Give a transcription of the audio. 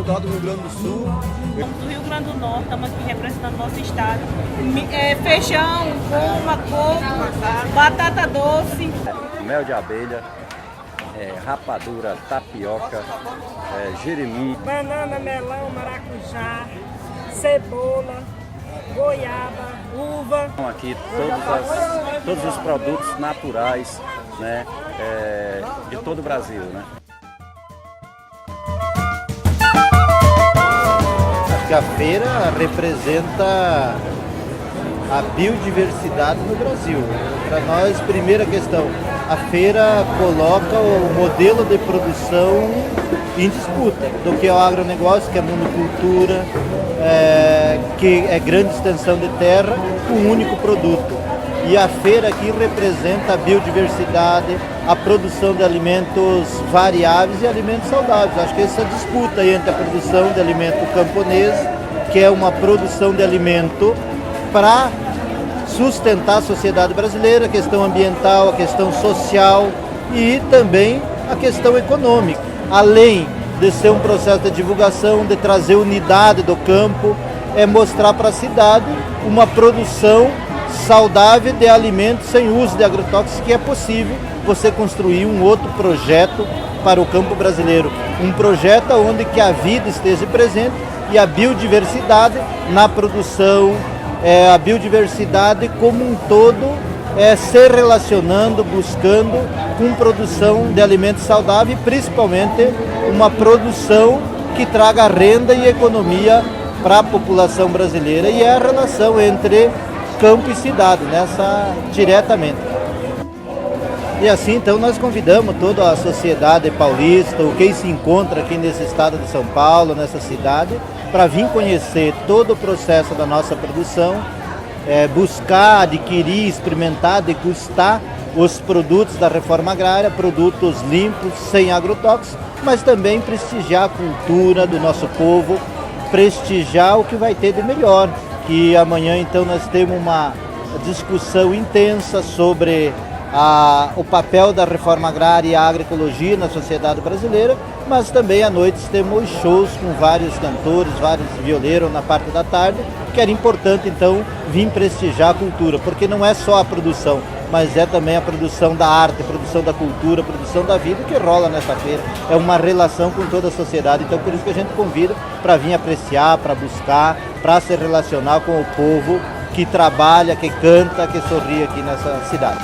Saudade do Rio Grande do Sul. Somos do Rio Grande do Norte, estamos aqui representando nosso estado. Feijão, goma, coco, batata doce. Mel de abelha, rapadura, tapioca, jeremi. Banana, melão, maracujá, cebola, goiaba, uva. Aqui todos os produtos naturais, né, de todo o Brasil, né? Acho que a feira representa a biodiversidade no Brasil. Para nós, primeira questão, a feira coloca o modelo de produção em disputa do que é o agronegócio, que é a monocultura, que é grande extensão de terra, um único produto. E a feira aqui representa a biodiversidade, a produção de alimentos variáveis e alimentos saudáveis. Acho que essa disputa entre a produção de alimento camponês, que é uma produção de alimento para sustentar a sociedade brasileira, a questão ambiental, a questão social e também a questão econômica. Além de ser um processo de divulgação, de trazer unidade do campo, é mostrar para a cidade uma produção saudável de alimentos sem uso de agrotóxicos, que é possível você construir um outro projeto para o campo brasileiro. Um projeto onde que a vida esteja presente e a biodiversidade na produção, a biodiversidade como um todo, se relacionando, buscando com produção de alimentos saudáveis, principalmente uma produção que traga renda e economia para a população brasileira, e é a relação entre campo e cidade, nessa diretamente. E assim, então, nós convidamos toda a sociedade paulista, ou quem se encontra aqui nesse estado de São Paulo, nessa cidade, para vir conhecer todo o processo da nossa produção, buscar, adquirir, experimentar, degustar os produtos da reforma agrária, produtos limpos, sem agrotóxicos, mas também prestigiar a cultura do nosso povo, prestigiar o que vai ter de melhor. Que amanhã, então, nós temos uma discussão intensa sobre o papel da reforma agrária e a agroecologia na sociedade brasileira, mas também à noite temos shows com vários cantores, vários violeiros na parte da tarde, que era importante, então, vir prestigiar a cultura, porque não é só a produção, mas é também a produção da arte, a produção da cultura, a produção da vida que rola nessa feira. É uma relação com toda a sociedade, então por isso que a gente convida para vir apreciar, para buscar, para se relacionar com o povo que trabalha, que canta, que sorri aqui nessa cidade.